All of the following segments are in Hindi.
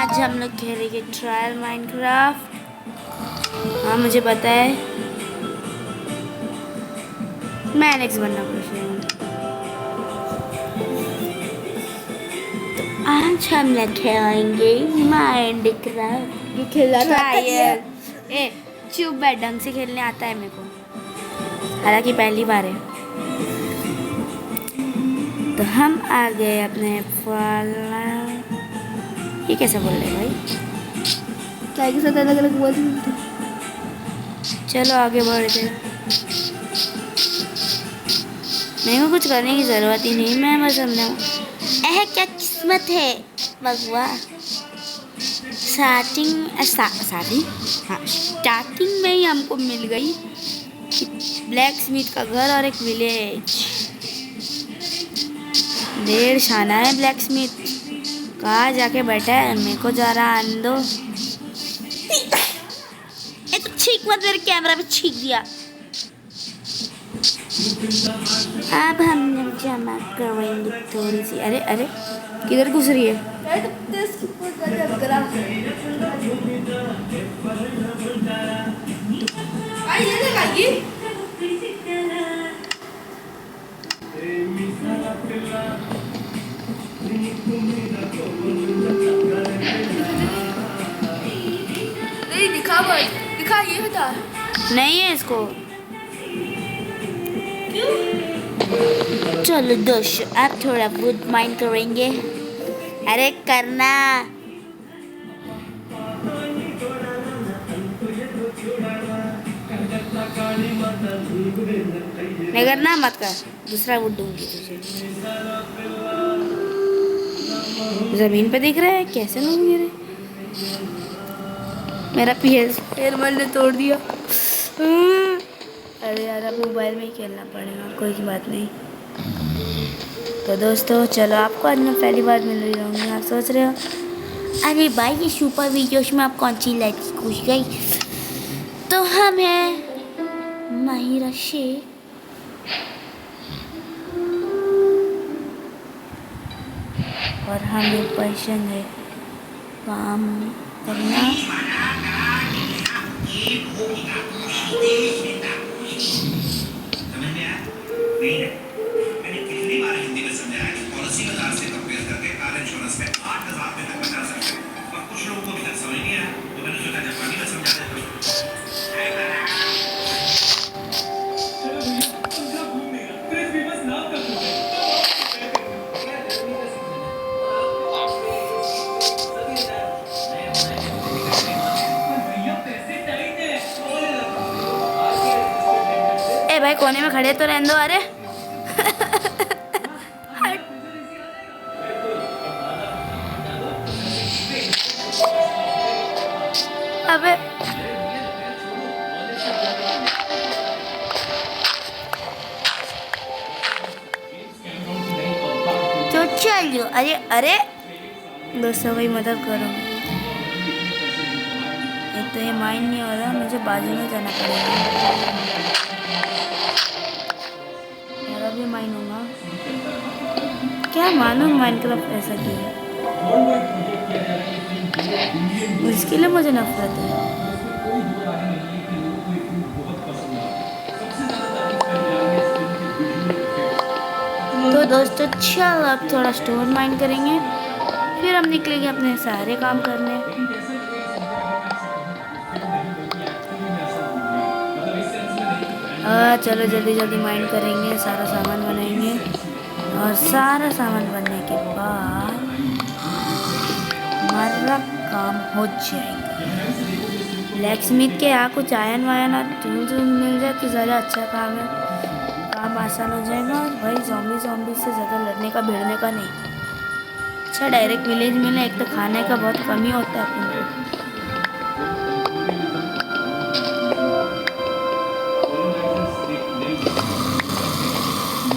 आज हम लोग खेलेंगे ट्रायल माइनक्राफ्ट। हाँ मुझे पता है, मैं नेक्स्ट बनना खुश हूँ। तो आज हम लोग खेलेंगे माइनक्राफ्ट। ये खेला ट्रायल। ए चुप बैठ, ढंग से खेलने आता है मेरे को, हालांकि पहली बार है। तो हम आ गए अपने वाला, ये कैसे बोल रहे भाई? चाय के साथ अलग अलग बोल सकते। चलो आगे बढ़ते। मेरे को कुछ करने की जरूरत ही नहीं, मैं बस समझाऊँ। क्या किस्मत है भगवान। स्टार्टिंग में ही हमको मिल गई ब्लैक स्मिथ का घर और एक विलेज। ढेर शाना है ब्लैक स्मिथ, कहाँ जाके बैठा है, मेरे को जा रहा अंदो। तो छींक मत, मेरे कैमरा पे छींक दिया। अब हम जमा करेंगे थोड़ी सी। अरे अरे किधर घुस रही है? दिखा ये बता। नहीं है इसको। चलो दोस्तों अब थोड़ा वुड माइन करेंगे। अरे करना, नहीं करना मत कर, दूसरा वुड दूंगी तुझे। जमीन पे दिख रहा है कैसे लोग गिरे। मेरा एयरमैन ने तोड़ दिया। अरे यार अब मोबाइल में ही खेलना पड़ेगा, कोई बात नहीं। तो दोस्तों चलो, आपको आज मैं पहली बार मिल रही होंगी। आप सोच रहे हो अरे भाई ये सुपर वीडियोस में आप कौन सी लड़की घुस गई? तो हम हैं माहिरा शेख, और हमें पसंद है काम करना। मैंने कितनी बार हिंदी में समझाया कि पॉलिसी बाजार से कंपेयर करके कार इंश्योरेंस में 8,000 रुपए तक बचा सकते हैं, और कुछ लोगों को भी समझ नहीं आया, तो मैंने सोचा जापानी में समझा देता हूँ। ए भाई कोने में खड़े तो रहने दो। अरे अबे तो चलो। अरे अरे दोस्तों भाई मदद करो, एक तो ये माइंड नहीं हो रहा, मुझे बाजू में जाना पड़ेगा। मेरा भी माइंड होगा क्या, मालूम माइनक्राफ्ट ऐसा क्यों है। इसके लिए मुझे नफरत है। तो दोस्तों चल अब थोड़ा स्टोन माइन करेंगे, फिर हम निकलेंगे अपने सारे काम करने। चलो जल्दी जल्दी माइन करेंगे, सारा सामान बनाएंगे, और सारा सामान बनने के बाद हमारा काम हो जाएगा। ब्लैक स्मिथ के यहाँ कुछ आयन वायन टूल्स मिल जाए तो ज़्यादा अच्छा काम है, काम आसान हो जाएगा। और भाई ज़ॉम्बी से ज़्यादा लड़ने का भिड़ने का नहीं। अच्छा डायरेक्ट विलेज मिले, एक तो खाने का बहुत कमी होता है अपन को।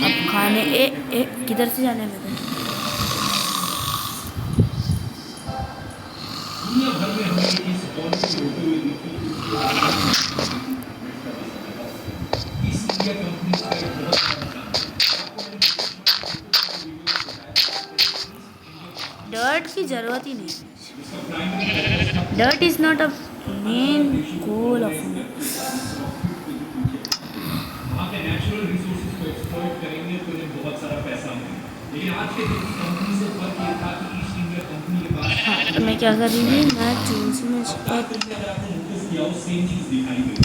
अब खाने ए किधर से जाने में डर्ट की जरूरत ही नहीं। Dirt is not a main goal of me. वहाँ के नेचुरल रिसोर्सेज को एक्सप्लॉइट करेंगे तो उन्हें बहुत सारा पैसा मिलेगा। लेकिन आज के दिन की कंपनी से फर्क ये था कि ईस्ट इंडिया कंपनी के पास हाँ, तो मैं क्या कर रही थी, मैं टूल्स में अगर आपने नोटिस किया हो सेम चीज दिखाई गई।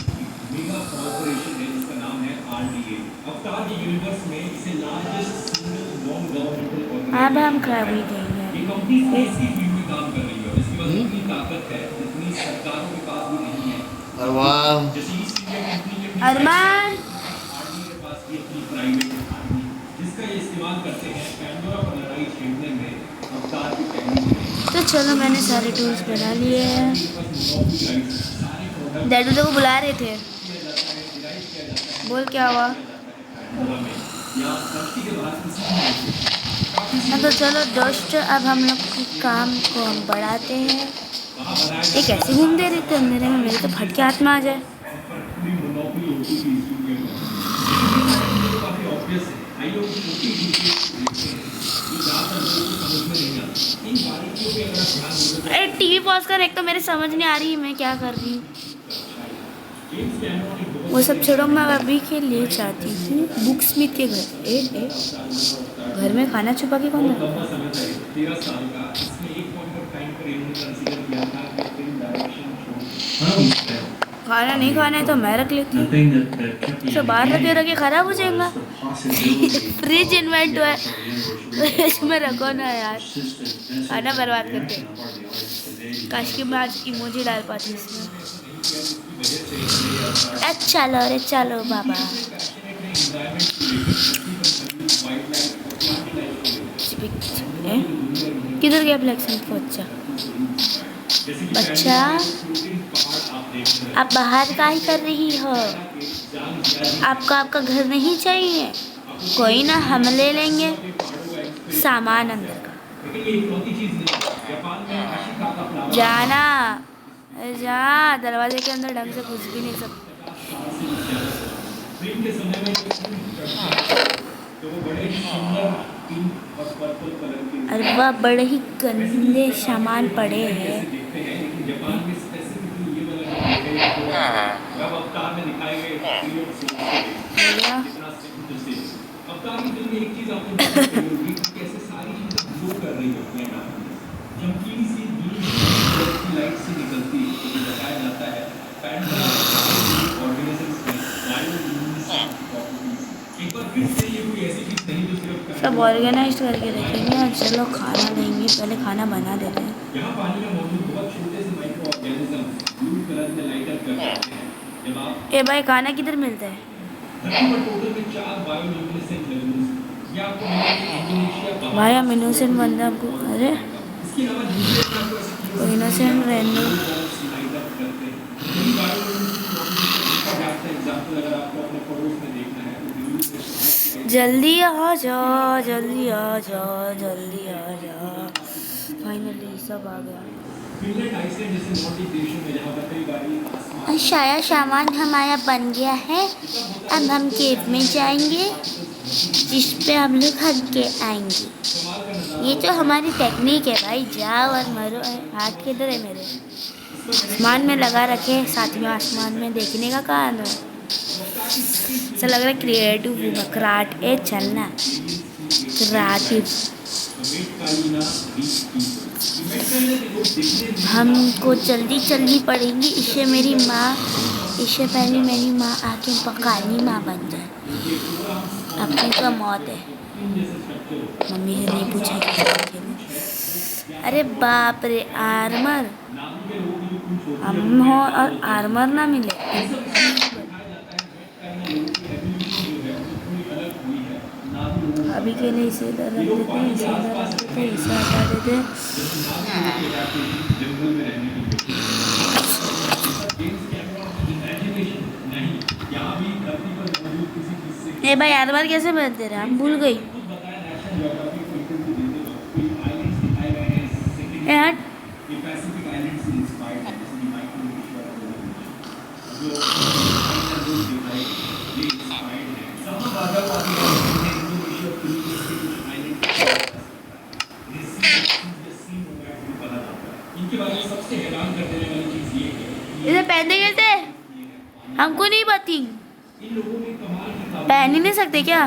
मेगा कॉर्पोरेशन है जिसका नाम है RDA। अवतार के यूनिवर्स में इसे लार्जेस्ट सिंगल नॉन गवर्नमेंटल अब हम ऑर्गेनाइजेशन कर भी देंगे। ये कंपनी स्पेस की फील्ड में काम कर रही है और इसके पास इतनी ताकत है जितनी सरकारों के पास भी नहीं है। जैसे ईस्ट इंडिया कंपनी के अरमान आर्मी के पास भी अपनी प्राइवेट आर्मी जिसका ये इस्तेमाल करते हैं पैंडोरा पर लड़ाई छेड़ने में अवतार की टेक्निक। तो चलो, मैंने सारे टूल्स बना लिए हैं। डैडू तो को बुला रहे थे, बोल क्या हुआ। हाँ तो चलो दोस्त, अब हम लोग के काम को हम बढ़ाते हैं। ये कैसे घूम दे रहे थे अंधेरे में, मेरे तो फट के हाथ में आ जाए। अरे टीवी पॉज कर, एक तो मेरे समझ नहीं आ रही है मैं क्या कर रही हूँ। वो सब छोड़ो, मैं अभी के लिए चाहती थी बुक स्मिथ के घर। घर में खाना छुपा के कौन रखता है? खाना नहीं खाना है तो मैं रख लेती हूँ। तो बाहर रखे खराब हो जाएगा। फ्रिज इन्वेंट हुआ है, फ्रिज में रखो ना यार, खाना बर्बाद करते। काश कि मैं आज इमोजी डाल पाती इसमें। अरे चलो बाबा। किधर गया ब्लैक स्मिथ? बच्चा आप बाहर का ही कर रही हो? आपका घर नहीं चाहिए? कोई ना, हम ले लेंगे सामान अंदर का। जाना जा, दरवाजे के अंदर ढंग से घुस भी नहीं सकते। अरे वाह, बड़े ही गंदे सामान पड़े हैं। सब ऑर्गेनाइज करके रखेंगे और चलो खाना लेंगे। पहले खाना बना देते हैं। यहाँ पानी में मौजूद बहुत छोटे से माइक्रो ऑर्गेनिज्म ब्लू कलर में लाइट अप करते हैं। जब आप ए भाई, खाना किधर मिलता है? धरती पर टोटल में 4 बायोल्यूमिनेसेंट लेवल्स या आपको मिलेंगे इंडोनेशिया भाई हम इनोसेंट बंदा आपको। अरे इसके अलावा न्यूक्लियर प्लांट तो इनोसेंट रहने लाइट अप करते हैं। यही बायोल्यूमिनेसेंट का व्यापक एग्जांपल अगर आपको अपने पड़ोस में देखना है तो दिल्ली में जल्दी आ जाओ, जल्दी आ जाओ, जल्दी आ जाओ। फाइनली सब आ गया। फिनलैंड आइसलैंड जैसे नॉर्डिक देशों में जहाँ पर कई बार सारा सामान हमारा बन गया है। अब हम केव में जाएंगे जिस पे हम लोग हट के आएंगे। ये तो हमारी टेक्निक है भाई। जाओ और मरो। हाथ किधर है मेरे? आसमान में लगा रखे, सातवें आसमान में देखने का काम है। ऐसा लग रहा है क्रिएटिव हूँ, क्राट ए चलना क्रिएटिव। हमको जल्दी चलनी पड़ेगी, इससे पहले मेरी माँ आके पकानी माँ बन जाए। अपनी तो मौत है। मम्मी से नहीं पूछा कि अरे बाप रे, आर्मर हम हो और आर्मर ना मिले। अभी के लिए इसे इधर रख देते हैं, इसे इधर रख देते हैं, इसे हटा देते हैं। ए भाई, आर्मर कैसे बनते रहे? हम भूल गई। हट। उनके बारे में सबसे हैरान कर देने वाली चीज ये है कि इसे पहनते कैसे? हमको नहीं पती। इन लोगों में कमाल की पहन ही नहीं सकते क्या?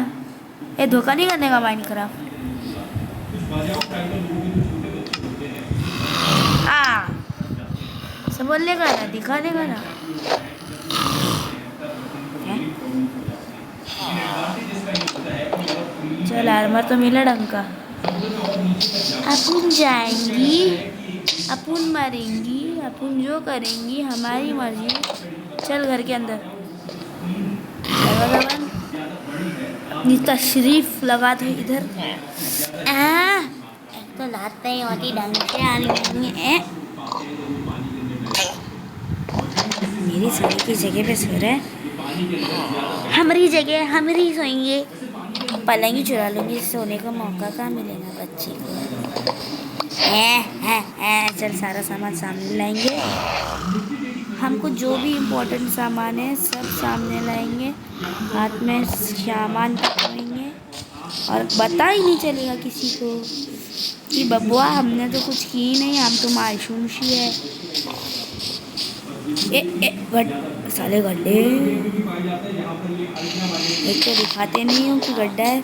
ये धोखा नहीं करने का माइंड खराब। कुछ बाजाओ ट्राइबल लोग भी छोटे बच्चे होते हैं सब बोलने का ना, दिखाने का ना। चल आर्मर तो मिला ढंग का। अपन जाएंगी, अपन मरेंगी, अपन जो करेंगी हमारी मर्जी। चल घर के अंदर अपनी तशरीफ लगा दो इधर। एक तो लात नहीं होती ढंग से आने है। मेरी सोने की जगह पे सो रहे, हमारी जगह हम ही सोएंगे। पलंग चुरा लूंगी, सोने का मौका कहाँ मिलेगा बच्ची को। चल सारा सामान सामने लाएंगे। हमको जो भी इम्पोर्टेंट सामान है सब सामने लाएंगे, हाथ में सामान पकड़ेंगे और पता ही नहीं चलेगा किसी को कि बबुआ हमने तो कुछ की ही नहीं, हम तो मासूमशी है। साले गड्ढे एक तो दिखाते नहीं हो कि गड्ढा है।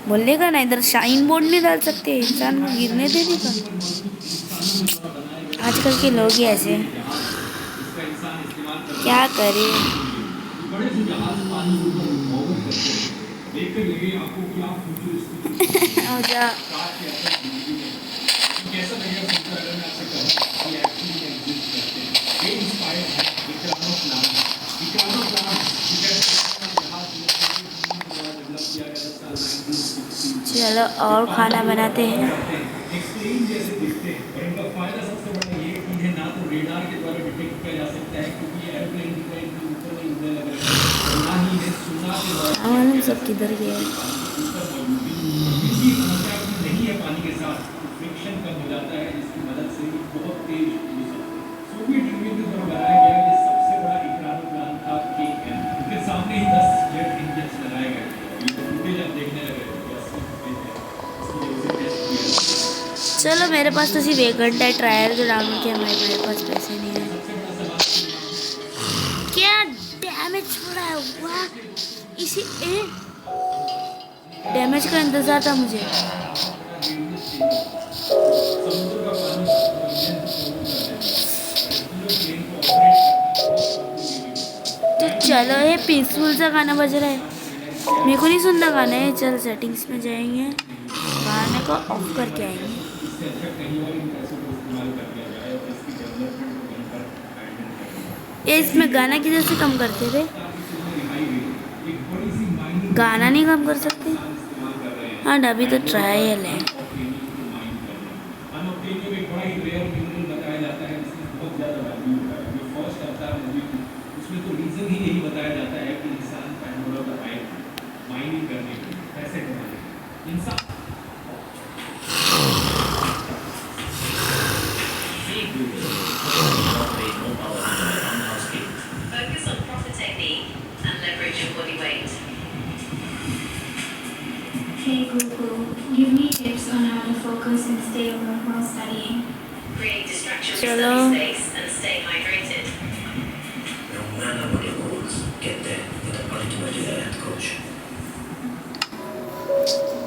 बोलने का ना, इधर शाइन बोर्ड नहीं डाल सकते, इंसान को गिरने देने का। आजकल के लोग ही ऐसे, क्या करें। जा चलो और खाना बनाते हैं। एक्सप्लेन जैसे दिखते हैं और इनका फायदा सबसे बड़ा ये है ना तो रेडार के द्वारा डिटेक्ट किया जा सकता है क्योंकि ये एयरप्लेन की तरह इनके ऊपर नहीं उड़ने लग रहा है, ना ही है सुना के द्वारा मालूम सब किधर गया। इसी कांटेक्ट नहीं है पानी के साथ, फ्रिक्शन कम हो जाता है जिसकी मदद से ये बहुत तेज उड़ सकते हैं। सोवियत यूनियन के द्वारा बनाया गया ये सबसे बड़ा इकरार प्लान था कि उनके सामने ही 10 जेट इंजन लगाए गए थे। ये फुटेज आप देखने लगे चलो मेरे पास तो सिर्फ 1 घंटा ट्रायल जो डाउनलोड किया, मेरे पास पैसे नहीं है। क्या डैमेज हो रहा है? वाह, इसी डैमेज का इंतजार था मुझे। तो चलो ये पीसफुल सा गाना बज रहा है, मेरे को नहीं सुनना गाना है। चल सेटिंग्स में जाएंगे, गाने को ऑफ करके आएंगे। ये इसमें गाना किधर से कम करते थे? गाना नहीं कम कर सकते? हाँ अभी तो ट्रायल है। Focus on proper technique and leverage your body weight. Hey Google, give me tips on how to focus and stay alert while studying. Create distraction-free Chalo. study space and stay hydrated.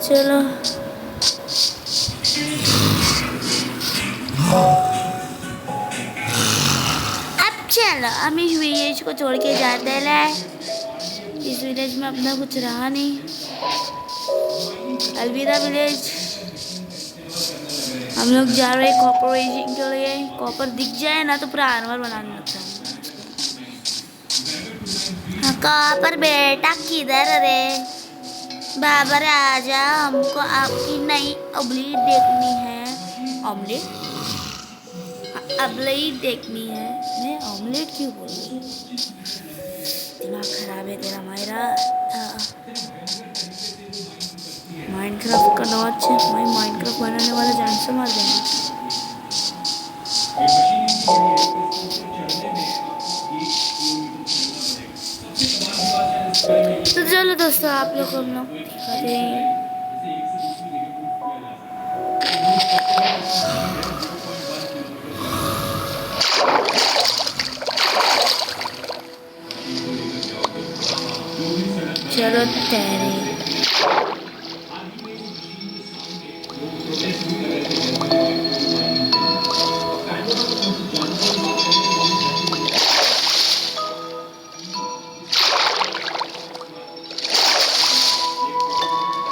चलो अब चलो हम इस विलेज को छोड़ के जाते हैं। इस विलेज में अपना कुछ रहा नहीं। अलविदा विलेज। हम लोग जा रहे हैं कॉपरेशन के लिए। कॉपर दिख जाए ना तो पूरा आर्मर बनाने लगता है। कॉपर बेटा किधर रे? बाबर आजा, हमको आपकी नई ऑमलेट देखनी है। ऑमलेट? ऑमलेट देखनी है। मैं ऑमलेट क्यों बोल रही हूँ? दिमाग खराब है तेरा मायरा। माइनक्राफ्ट का नॉच है। भाई माइनक्राफ्ट बनाने वाला जान से मार देना। तो चलो दोस्तों आप लोग हम लोग दिखाते हैं। तैरे।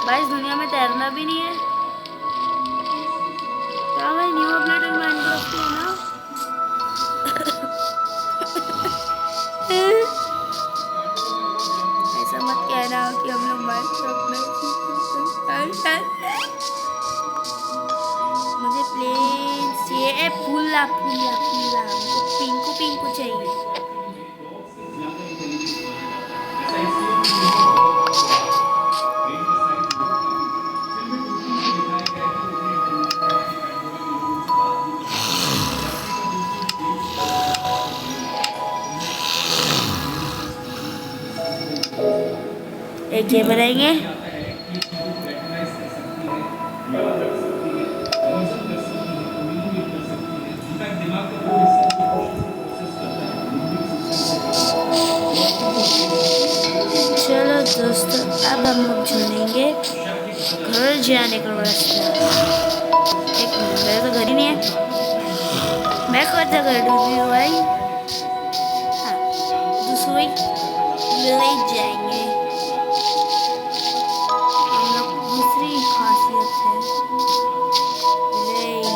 भाई इस दुनिया में तैरना भी नहीं है क्या भाई? न्यू अपडेट इन माइनक्राफ्ट है ना? ऐसा मत कहना कि हम लोग माइनक्राफ्ट में मुझे प्लेन चाहिए। फूला फूला फूला हमको पिंकू पिंकू चाहिए। एक ये बनाएंगे। चलो दोस्तों, अब हम लोग चलेंगे घर जाने का रास्ता। एक मिनट, मेरा तो घर ही नहीं है। मैं कौन सा घर ढूंढ भाई? हाँ, दूसरी विलेज जाएंगे। हम लोग दूसरी खासियत है विलेज।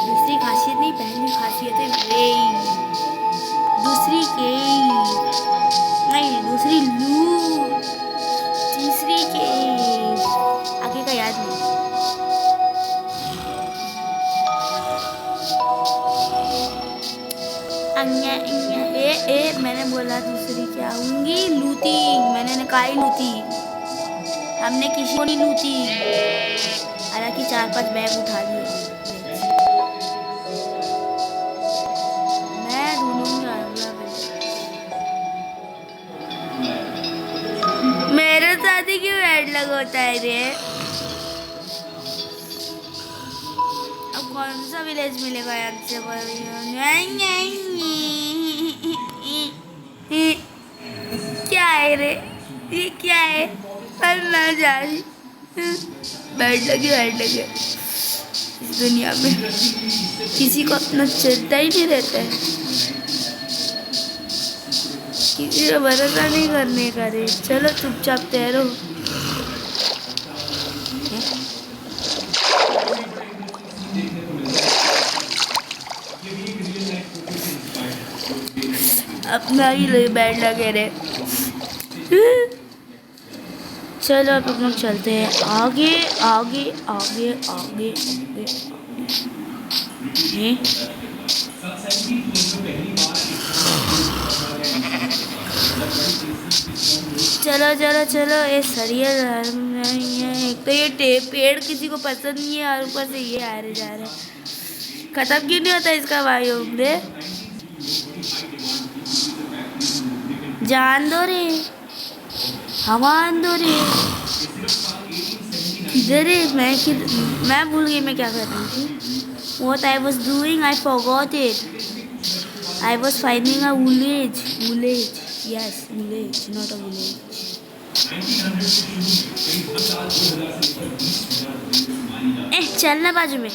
दूसरी खासियत नहीं, पहली खासियत है विलेज। दूसरी केव नहीं, दूसरी लूट, तीसरी केव, आगे का याद नहीं। मैंने बोला दूसरी क्या आऊंगी? लूटिंग। मैंने कहा ही लूटिंग, हमने किसी को नहीं लूटी। हालांकि 4-5 बैग उठा लिए। मैं ढूंढूंगा मेरे साथ ही क्यों ऐड लगा होता है रे? अब कौन सा विलेज मिलेगा यहाँ से? क्या है रे? ये क्या है? ना जा रही। बैठ लगे इस दुनिया में किसी को अपना चिंता ही नहीं रहता है, किसी को भरोसा नहीं करने का रे। चलो चुपचाप तैरो। अपना ही ले बैठ लगे रे। चलो अब हम लोग चलते हैं आगे आगे आगे आगे आगे। चलो चलो चलो, ये सरिया नहीं है। एक तो ये पेड़ किसी को पसंद नहीं है और ऊपर से ये आ रहे जा रहे। खत्म क्यों नहीं होता इसका वायुम रे? जान दो रे, हवा दो रे। किधर है? मैं भूल गई मैं क्या कर रही थी। What I was doing, I forgot it. I was finding a village. Yes, village, not a village. चलना बाजू में।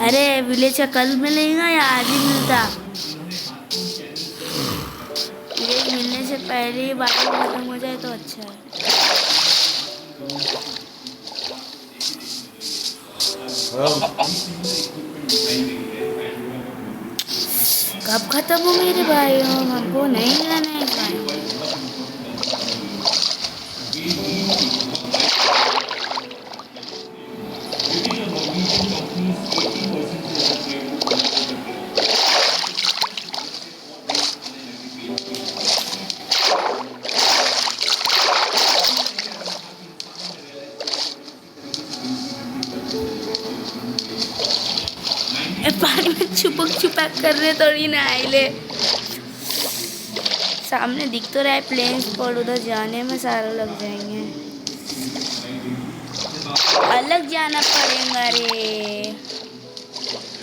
अरे विलेज का कल मिलेगा या आज ही मिलता? विलेज मिलने से पहले ही बात खत्म हो जाए तो अच्छा है। कब खत्म हो मेरे भाई? हमको नहीं रहना है भाई। पानी में छुपक कर रहे थोड़ी ना आइले। सामने दिख तो रहा है प्लेन स्पॉट, उधर जाने में सारा लग जाएंगे। अलग जाना पड़ेगा रे।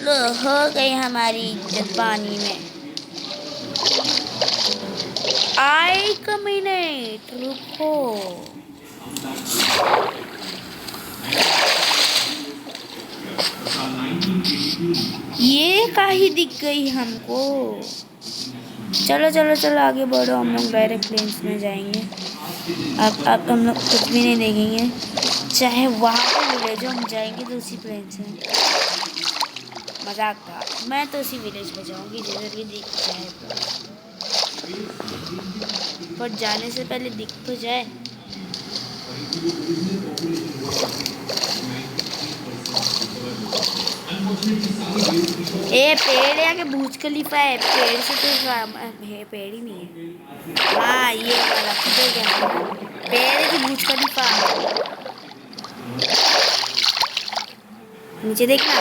लो हो गई हमारी इज्जत पानी में। आई का मिनट रुको। ये काहे दिख गई हमको। चलो चलो चलो आगे बढ़ो, हम लोग डायरेक्ट प्लेन्स में जाएंगे। अब हम लोग कुछ भी नहीं देखेंगे, चाहे वहाँ पे विलेज हो, हम जाएंगे तो उसी प्लेन से। मजाक था, मैं तो उसी विलेज में जाऊँगी जिधर भी दिख जाए, पर जाने से पहले दिख तो जाए। ए पेड़ है कि बुर्ज खलीफा है? पेड़ से तो है, पेड़ ही नहीं है। हाँ ये वाला किधर गया? पेड़ है कि बुर्ज खलीफा? नीचे देखना।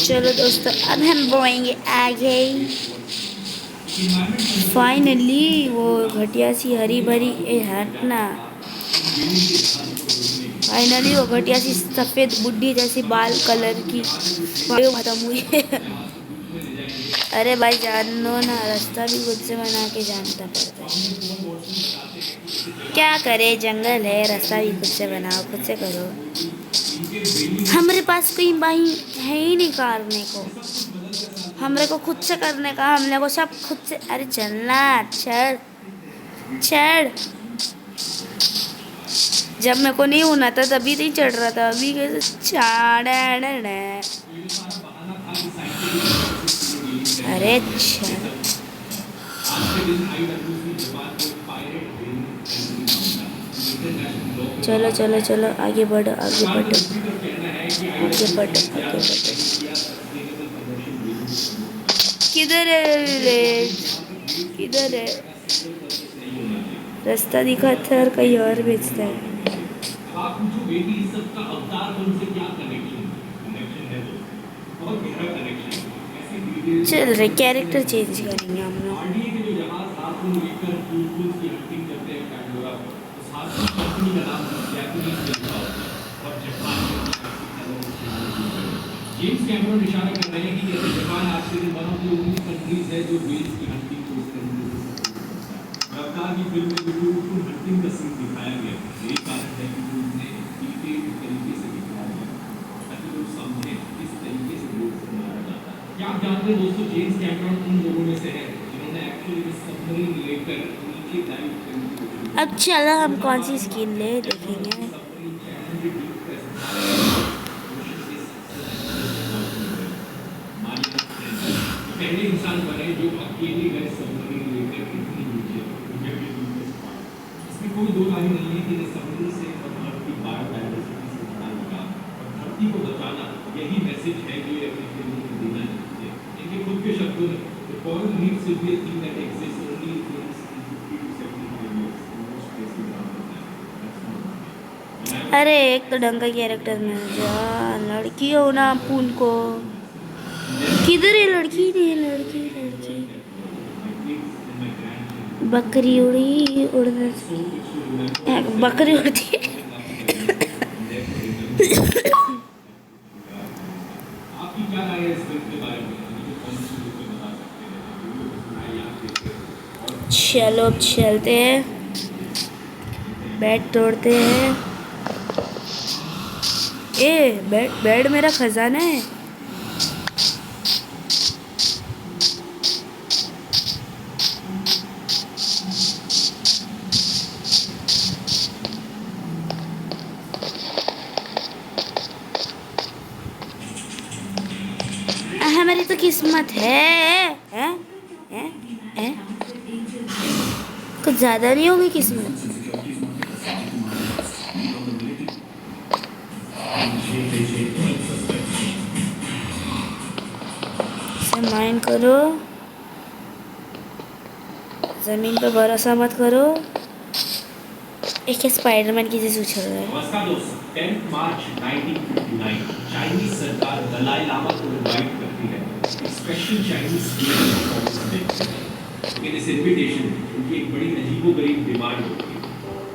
चलो दोस्तों अब हम बोएंगे आगे। फाइनली वो घटिया सी हरी भरी हटना। फाइनली वो घटिया सी सफेद बुड्ढी जैसी बाल कलर की खत्म हुई है। अरे भाई जानो ना, रास्ता भी खुद से बना के जानता पड़ता है। क्या करे, जंगल है, रास्ता भी खुद से बनाओ, खुद से करो। हमारे पास कोई भाई है ही नहीं करने को, हमरे को खुद से करने का, हमने को सब खुद से। अरे चलना, चढ़ चढ़। जब मेरे को नहीं होना था तभी नहीं चढ़ रहा था, अभी कैसे चढ़। अरे चलो चलो चलो आगे बढ़ो, आगे बढ़ो, आगे बढ़ो, आगे बढ़ो। किधर है? किधर है? रास्ता दिखाता है और कहीं और भेजता है। चल रहे कैरेक्टर चेंज करेंगे हम लोग। जेम्स कैमरन इशारा कर रहे हैं कि जैसे जापान आज के दिन one of the only countries है जो व्हेल्स की हंटिंग को रफ्तार की फिल्म में ब्यूटीफुल हंटिंग का सीन दिखाया गया। यही कारण है कि उसने डिटेल्ड तरीके से दिखाया गया ताकि लोग समझें किस तरीके से लोग को मारा जाता है। क्या आप जानते हैं दोस्तों, जेम्स कैमरन उन लोगों में से है जिन्होंने एक्चुअली इस सबमरीन लेकर नीचे डाइव करने की कोशिश। अब चलो हम कौन सी स्किन ले देखेंगे। पहले इंसान बने जो अकेले गए सबमरीन लेकर इतनी नीचे। इसमें कोई दो राय नहीं है कि समुद्र से और धरती बायोडाइवर्सिटी से बड़ा लगा और धरती को बचाना, यही मैसेज है जो ये अपनी फिल्मों में देना चाहते हैं। इनके खुद के शब्दों में the coral reef should be a thing that exists only in films in 50 to 75 years. Most places around the planet. That's not. अरे एक तो ढंग का कैरेक्टर मिल जा, लड़की हो ना पून को। किधर है लड़की? नहीं लड़की, लड़की बकरी उड़ी उड़ना, बकरी उड़ती है। आपकी क्या राय है इस फिल्म के बारे में? बता सकते हैं। चलो अब चलते हैं, बेड तोड़ते हैं। ए बेड मेरा खजाना है। हमारी तो किस्मत है, कुछ ज्यादा नहीं होगी किस्मत। इसे माइन करो, जमीन पे भरोसा मत करो। एक स्पाइडरमैन की जैसे उछल रहा है। नमस्कार दोस्तों, 10 मार्च 1959 चाइनीज सरकार दलाई लामा को इनवाइट करती है स्पेशल चाइनीज परफॉर्मेंस देखने। लेकिन इस इनविटेशन उनकी एक बड़ी अजीबोगरीब डिमांड होती है।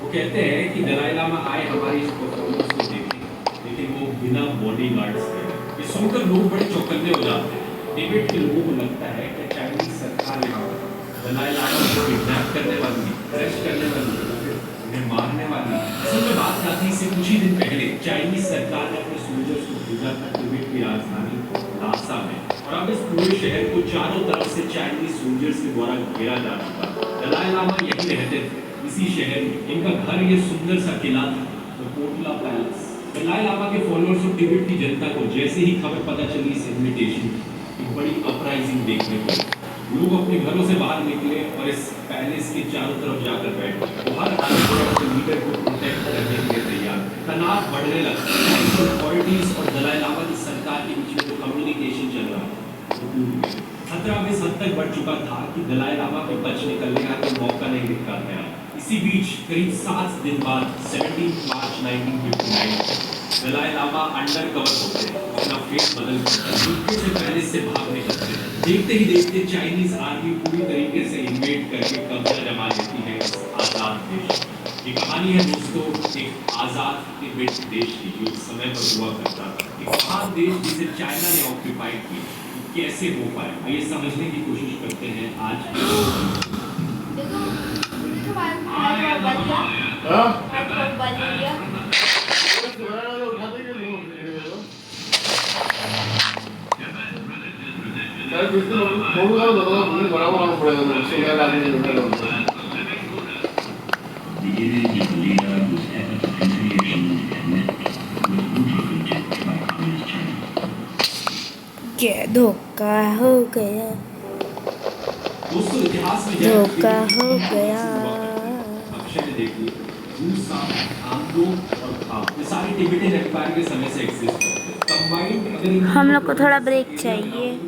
वो कहते हैं कि दलाई लामा आए हमारी इस परफॉर्मेंस को देखने, लेकिन वो बिना बॉडीगार्ड्स के। ये सुनकर लोग बड़े चौकन्ने हो जाते हैं। डेविड के लोगों को लगता है कि चाइनीज सरकार यहाँ दलाई लामा को किडनैप करने वाली है, अरेस्ट करने वाली है, उन्हें मारने वाली है। असल में बात क्या थी, इससे कुछ ही दिन पहले चाइनीज सरकार ने अपने सोल्जर्स को भेजा था तिब्बत की राजधानी लासा में, और अब इस पूरे शहर को चारों तरफ से चाइनीज सोल्जर्स के द्वारा घेरा जा चुका। दलाई लामा यहीं रहते थे, इसी शहर में। इनका घर ये सुंदर सा किला था, कोटला पैलेस। दलाई लामा के फॉलोअर्स और तिब्बत की जनता को जैसे ही खबर पता चली इस इनविटेशन, एक बड़ी अपराइजिंग देखने को। लोग अपने घरों से बाहर निकले और इस पैलेस के चारों तरफ जाकर बैठे। हर अपने लीडर को प्रोटेक्ट करने के लिए तैयार। तनाव बढ़ने लगा। अथॉरिटीज और दलाई लामा की सरकार के बीच में जो कम्युनिकेशन चल रहा था वो टूट गया। खतरा इस हद तक बढ़ चुका था कि दलाई लामा के बच निकलने का कोई मौका नहीं दिखा गया। इसी बीच करीब 7 दिन बाद 17 मार्च 1959 दलाई लामा अंडर कवर होते हैं, अपना फेस बदल कर से पैलेस से भाग निकलते हैं। देखते ही देखते चाइनीज आर्मी पूरी तरीके से इन्वेड करके कब्जा जमा लेती है इस आज़ाद देश। ये कहानी है दोस्तों एक आज़ाद तिब्बत देश की, जो इस समय पर हुआ करता था। एक महान देश जिसे चाइना ने ऑक्यूपाइड किया, कैसे हो पाया, आइए समझने की कोशिश करते हैं आज क्या धोखा हो गया, दोस्तों। इतिहास में धोखा हो गया। अक्षय ने देखी रूसा, आंदो और खाप, ये सारे टिबेटन एम्पायर के समय से एग्जिस्ट करते हैं। कंबाइंड अगर हम लोग को थोड़ा ब्रेक चाहिए।